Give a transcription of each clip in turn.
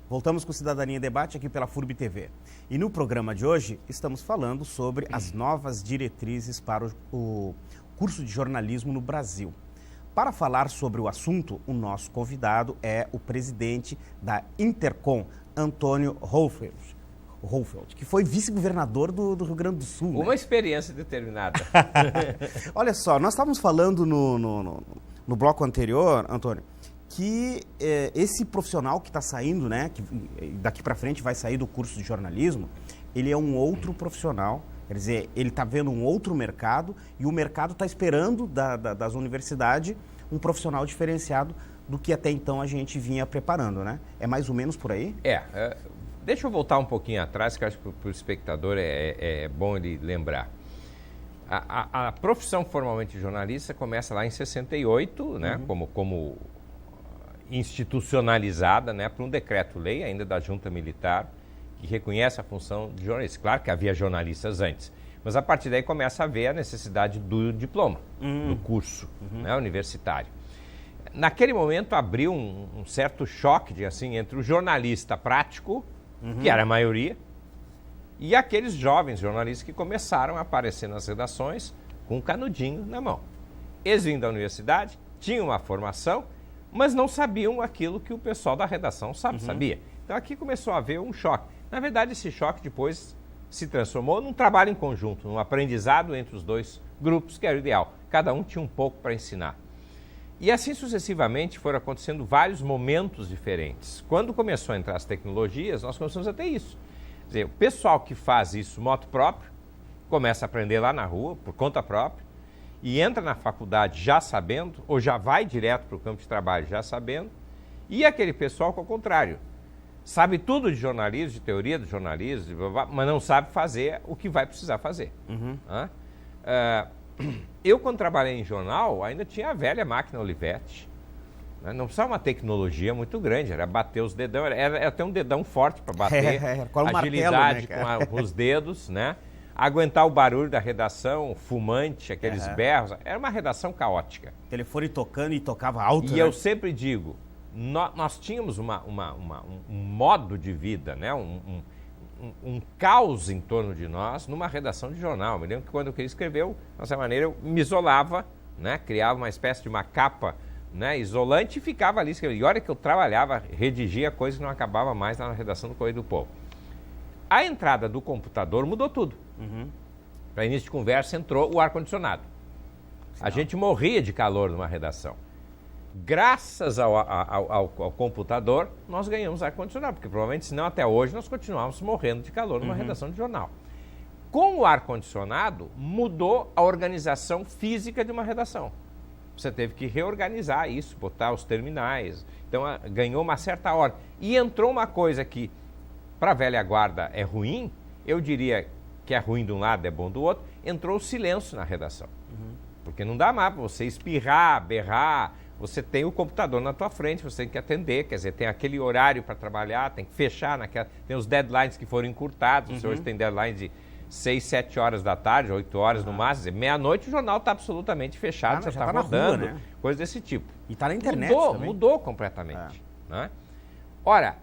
Voltamos com o Cidadania em Debate aqui pela FURB TV. E no programa de hoje estamos falando sobre as novas diretrizes para o curso de jornalismo no Brasil. Para falar sobre o assunto, o nosso convidado é o presidente da Intercom, Antônio Hohlfeld, que foi vice-governador do Rio Grande do Sul. Uma experiência determinada. Olha só, nós estávamos falando no bloco anterior, Antônio, que esse profissional que está saindo, né, que daqui para frente vai sair do curso de jornalismo, ele é um outro profissional, quer dizer, ele está vendo um outro mercado e o mercado está esperando das universidades um profissional diferenciado do que até então a gente vinha preparando, né? É mais ou menos por aí? Deixa eu voltar um pouquinho atrás, que eu acho que para o espectador é bom ele lembrar. A profissão formalmente de jornalista começa lá em 68, né, como institucionalizada, né, por um decreto-lei ainda da Junta Militar, que reconhece a função de jornalista. Claro que havia jornalistas antes, mas a partir daí começa a haver a necessidade do diploma, do curso, né, universitário. Naquele momento abriu um certo choque, assim, entre o jornalista prático, que era a maioria, e aqueles jovens jornalistas que começaram a aparecer nas redações com um canudinho na mão. Eles vinham da universidade, tinham uma formação, mas não sabiam aquilo que o pessoal da redação sabia. Então aqui começou a haver um choque. Na verdade, esse choque depois se transformou num trabalho em conjunto, num aprendizado entre os dois grupos, que era o ideal. Cada um tinha um pouco para ensinar. E assim sucessivamente foram acontecendo vários momentos diferentes. Quando começou a entrar as tecnologias, nós começamos a ter isso. Quer dizer, o pessoal que faz isso moto próprio, começa a aprender lá na rua, por conta própria, e entra na faculdade já sabendo, ou já vai direto para o campo de trabalho já sabendo, e aquele pessoal que, ao contrário, sabe tudo de jornalismo, de teoria do jornalismo, mas não sabe fazer o que vai precisar fazer. Eu, quando trabalhei em jornal, ainda tinha a velha máquina Olivetti. Né? Não precisava uma tecnologia muito grande, era bater os dedão, era ter um dedão forte para bater, agilidade martelo, né, com os dedos, né? Aguentar o barulho da redação, fumante, aqueles berros. Era uma redação caótica. O telefone tocando e tocava alto. E eu sempre digo, nós tínhamos um modo de vida, né? Um caos em torno de nós numa redação de jornal. Me lembro que quando eu queria escrever, dessa maneira eu me isolava, né? Criava uma espécie de uma capa, né, isolante e ficava ali escrevendo. E a hora que eu trabalhava, redigia coisa que não acabava mais na redação do Correio do Povo. A entrada do computador mudou tudo. Para início de conversa entrou o ar-condicionado. A gente morria de calor numa redação. Graças ao computador, nós ganhamos ar-condicionado, porque provavelmente, senão até hoje, nós continuávamos morrendo de calor numa redação de jornal. Com o ar-condicionado, mudou a organização física de uma redação. Você teve que reorganizar isso, botar os terminais. Então, ganhou uma certa ordem. E entrou uma coisa que, para a velha guarda, é ruim, eu diria que é ruim de um lado, é bom do outro, entrou o silêncio na redação. Porque não dá mais para você espirrar, berrar, você tem o computador na tua frente, você tem que atender, quer dizer, tem aquele horário para trabalhar, tem que fechar, tem os deadlines que foram encurtados, você hoje tem deadlines de 6, 7 horas da tarde, 8 horas no máximo, meia-noite o jornal está absolutamente fechado, já está rodando, rua, né? Coisa desse tipo. E está na internet também. Mudou completamente. Né? Ora,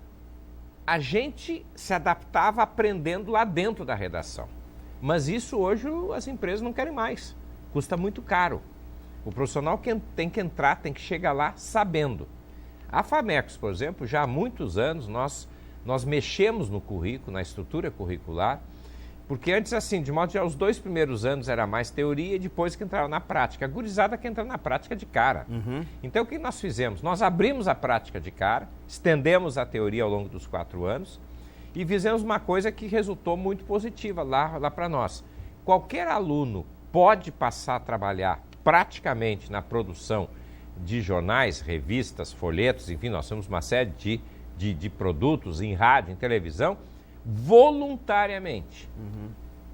a gente se adaptava aprendendo lá dentro da redação. Mas isso hoje as empresas não querem mais. Custa muito caro. O profissional tem que entrar, tem que chegar lá sabendo. A Famecos, por exemplo, já há muitos anos nós mexemos no currículo, na estrutura curricular, porque antes, assim, de modo geral, os 2 primeiros anos era mais teoria e depois que entrava na prática. A gurizada que entra na prática de cara. Então, o que nós fizemos? Nós abrimos a prática de cara, estendemos a teoria ao longo dos 4 anos e fizemos uma coisa que resultou muito positiva lá para nós. Qualquer aluno pode passar a trabalhar praticamente na produção de jornais, revistas, folhetos, enfim, nós temos uma série de produtos em rádio, em televisão, voluntariamente.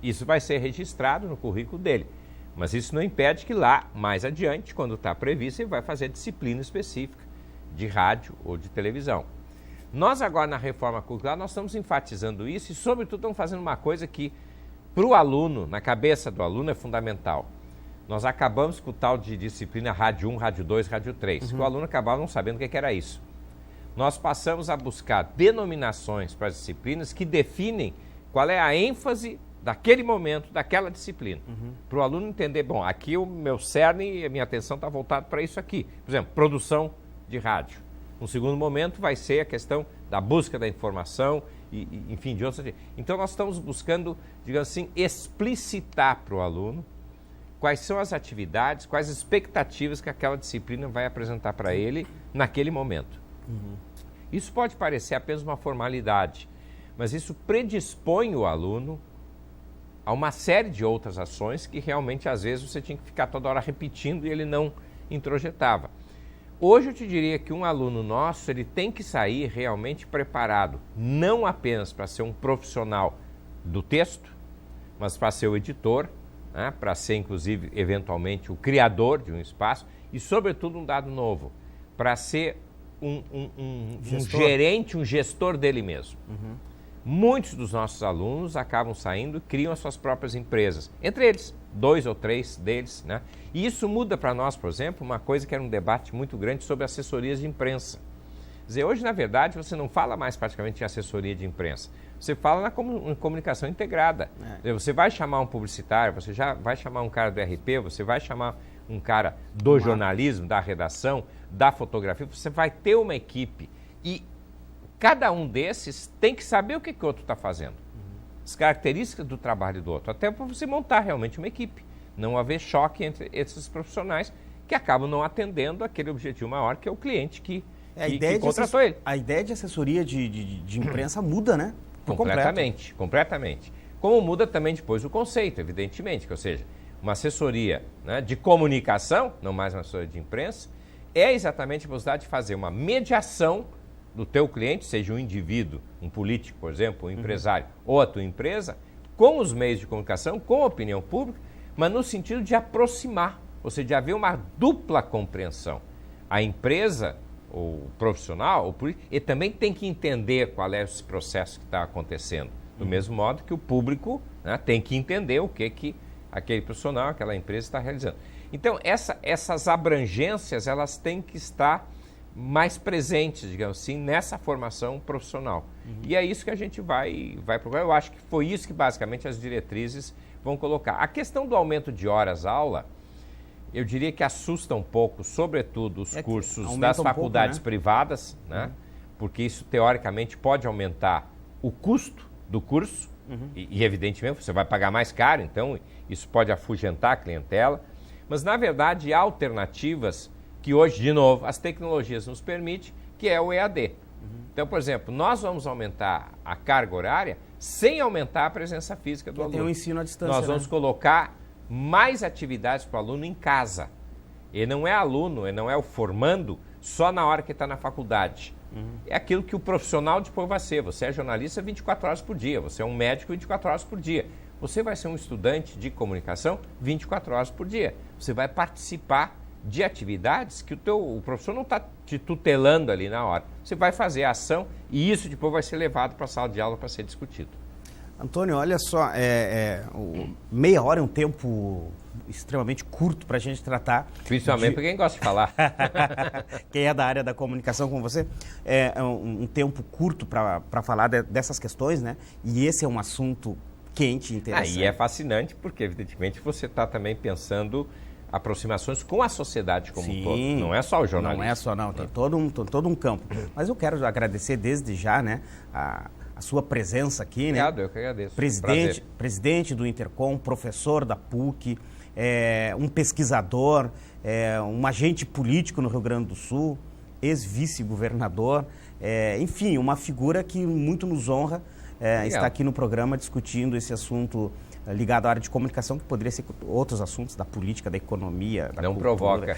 Isso vai ser registrado no currículo dele. Mas isso não impede que lá, mais adiante, quando está previsto, ele vai fazer disciplina específica de rádio ou de televisão. Nós agora, na reforma curricular, nós estamos enfatizando isso e, sobretudo, estamos fazendo uma coisa que, para o aluno, na cabeça do aluno, é fundamental. Nós acabamos com o tal de disciplina Rádio 1, Rádio 2, Rádio 3, que o aluno acabava não sabendo o que era isso. nós passamos a buscar denominações para as disciplinas que definem qual é a ênfase daquele momento, daquela disciplina. Para o aluno entender, bom, aqui o meu cerne e a minha atenção está voltada para isso aqui. Por exemplo, produção de rádio. No segundo momento vai ser a questão da busca da informação e enfim, de outras. Então nós estamos buscando, digamos assim, explicitar para o aluno quais são as atividades, quais as expectativas que aquela disciplina vai apresentar para ele naquele momento. Isso pode parecer apenas uma formalidade, mas isso predispõe o aluno a uma série de outras ações que realmente, às vezes, você tinha que ficar toda hora repetindo e ele não introjetava. Hoje eu te diria que um aluno nosso, ele tem que sair realmente preparado, não apenas para ser um profissional do texto, mas para ser o editor, né, para ser, inclusive, eventualmente, o criador de um espaço e, sobretudo, um dado novo, para ser um gerente, um gestor dele mesmo. Muitos dos nossos alunos acabam saindo e criam as suas próprias empresas. Entre eles, 2 ou 3 deles, né? E isso muda para nós, por exemplo, uma coisa que era um debate muito grande sobre assessorias de imprensa. Quer dizer, hoje, na verdade, você não fala mais praticamente em assessoria de imprensa. Você fala na comunicação integrada. Dizer, você vai chamar um publicitário, você já vai chamar um cara do RP, você vai chamar um cara do jornalismo, da redação, da fotografia, você vai ter uma equipe e cada um desses tem que saber o que o outro está fazendo. As características do trabalho do outro, até para você montar realmente uma equipe. Não haver choque entre esses profissionais que acabam não atendendo aquele objetivo maior, que é o cliente que contratou ele. A ideia de assessoria de imprensa muda, né? Completamente. Como muda também depois o conceito, evidentemente, que, ou seja, uma assessoria, né, de comunicação, não mais uma assessoria de imprensa, é exatamente a possibilidade de fazer uma mediação do teu cliente, seja um indivíduo, um político, por exemplo, um empresário, ou a tua empresa, com os meios de comunicação, com a opinião pública, mas no sentido de aproximar, ou seja, de haver uma dupla compreensão. A empresa, o profissional, o político, ele também tem que entender qual é esse processo que está acontecendo, do mesmo modo que o público, né, tem que entender o que aquele profissional, aquela empresa está realizando. Então, essas abrangências, elas têm que estar mais presentes, digamos assim, nessa formação profissional. E é isso que a gente vai procurar. Eu acho que foi isso que, basicamente, as diretrizes vão colocar. A questão do aumento de horas-aula, eu diria que assusta um pouco, sobretudo, os cursos das faculdades privadas, né? Porque isso, teoricamente, pode aumentar o custo do curso e, evidentemente, você vai pagar mais caro, então isso pode afugentar a clientela. Mas, na verdade, há alternativas que hoje, de novo, as tecnologias nos permitem, que é o EAD. Então, por exemplo, nós vamos aumentar a carga horária sem aumentar a presença física do aluno. Tem o ensino à distância. Nós vamos colocar mais atividades para o aluno em casa. Ele não é aluno, ele não é o formando só na hora que está na faculdade. É aquilo que o profissional depois vai ser. Você é jornalista 24 horas por dia, você é um médico 24 horas por dia. Você vai ser um estudante de comunicação 24 horas por dia. Você vai participar de atividades que o professor não está te tutelando ali na hora. Você vai fazer a ação e isso depois vai ser levado para a sala de aula para ser discutido. Antônio, olha só, meia hora é um tempo extremamente curto para a gente tratar. Principalmente para quem gosta de falar. Quem é da área da comunicação como você, é um tempo curto para falar dessas questões, né? E esse é um assunto quente, interessante. E é fascinante porque, evidentemente, você está também pensando aproximações com a sociedade como um todo. Não é só o jornalismo. Não é só, não. Tem todo um campo. Mas eu quero agradecer desde já, né, a sua presença aqui. Obrigado, né? Eu que agradeço. Presidente do Intercom, professor da PUC, um pesquisador, um agente político no Rio Grande do Sul, ex-vice-governador, enfim, uma figura que muito nos honra estar aqui no programa discutindo esse assunto ligado à área de comunicação, que poderia ser outros assuntos da política, da economia, da Não cultura. Provoca.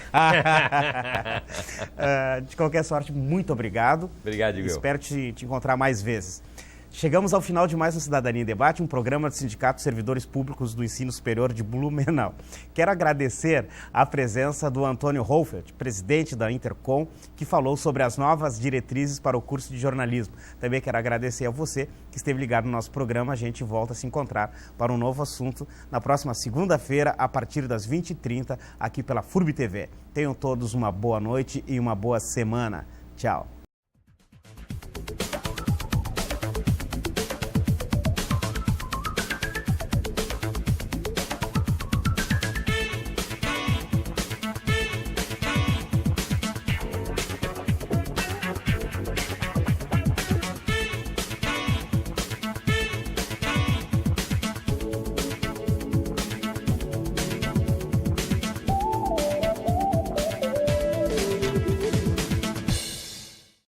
De qualquer sorte, muito obrigado. Obrigado, Igor. Espero te encontrar mais vezes. Chegamos ao final de mais um Cidadania em Debate, um programa do Sindicato de Servidores Públicos do Ensino Superior de Blumenau. Quero agradecer a presença do Antônio Hoffert, presidente da Intercom, que falou sobre as novas diretrizes para o curso de jornalismo. Também quero agradecer a você que esteve ligado no nosso programa. A gente volta a se encontrar para um novo assunto na próxima segunda-feira, a partir das 20h30, aqui pela FURB TV. Tenham todos uma boa noite e uma boa semana. Tchau.